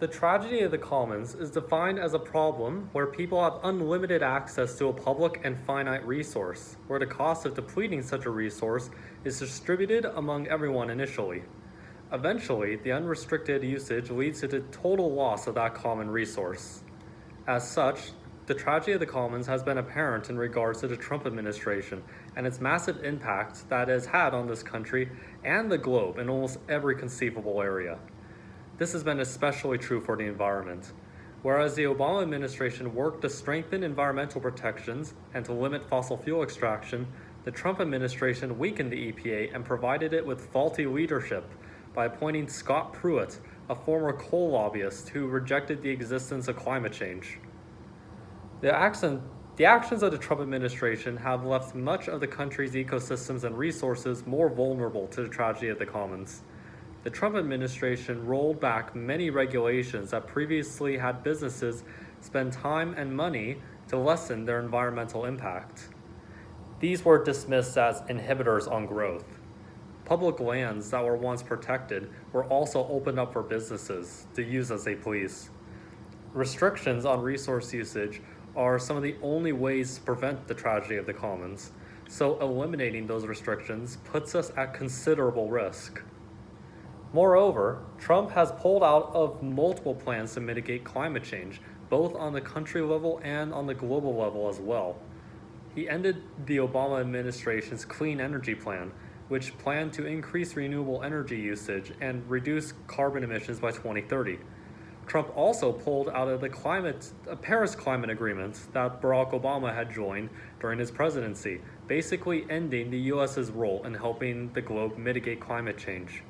The tragedy of the commons is defined as a problem where people have unlimited access to a public and finite resource, where the cost of depleting such a resource is distributed among everyone initially. Eventually, the unrestricted usage leads to the total loss of that common resource. As such, the tragedy of the commons has been apparent in regards to the Trump administration and its massive impact that it has had on this country and the globe in almost every conceivable area. This has been especially true for the environment. Whereas the Obama administration worked to strengthen environmental protections and to limit fossil fuel extraction, the Trump administration weakened the EPA and provided it with faulty leadership by appointing Scott Pruitt, a former coal lobbyist who rejected the existence of climate change. The actions of the Trump administration have left much of the country's ecosystems and resources more vulnerable to the tragedy of the commons. The Trump administration rolled back many regulations that previously had businesses spend time and money to lessen their environmental impact. These were dismissed as inhibitors on growth. Public lands that were once protected were also opened up for businesses to use as they please. Restrictions on resource usage are some of the only ways to prevent the tragedy of the commons, so eliminating those restrictions puts us at considerable risk. Moreover, Trump has pulled out of multiple plans to mitigate climate change, both on the country level and on the global level as well. He ended the Obama administration's Clean Energy Plan, which planned to increase renewable energy usage and reduce carbon emissions by 2030. Trump also pulled out of the Paris Climate Agreement that Barack Obama had joined during his presidency, basically ending the U.S.'s role in helping the globe mitigate climate change.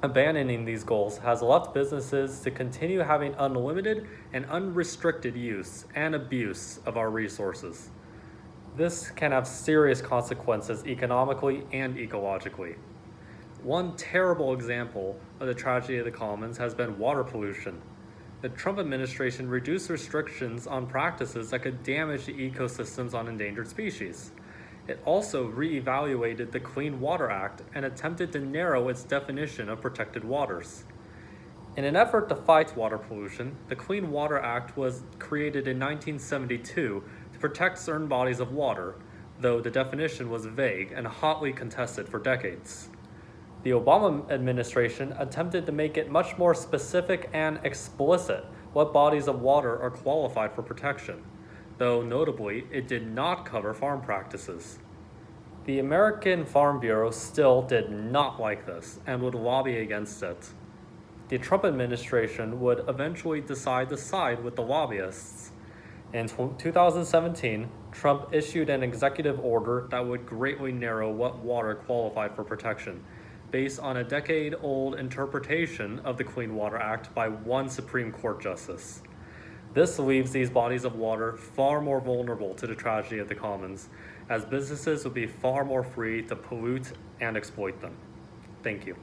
Abandoning these goals has left businesses to continue having unlimited and unrestricted use and abuse of our resources. This can have serious consequences economically and ecologically. One terrible example of the tragedy of the commons has been water pollution. The Trump administration reduced restrictions on practices that could damage the ecosystems on endangered species. It also re-evaluated the Clean Water Act and attempted to narrow its definition of protected waters. In an effort to fight water pollution, the Clean Water Act was created in 1972 to protect certain bodies of water, though the definition was vague and hotly contested for decades. The Obama administration attempted to make it much more specific and explicit what bodies of water are qualified for protection, though notably it did not cover farm practices. The American Farm Bureau still did not like this and would lobby against it. The Trump administration would eventually decide to side with the lobbyists. In 2017, Trump issued an executive order that would greatly narrow what water qualified for protection, based on a decade-old interpretation of the Clean Water Act by one Supreme Court justice. This leaves these bodies of water far more vulnerable to the tragedy of the commons, as businesses would be far more free to pollute and exploit them. Thank you.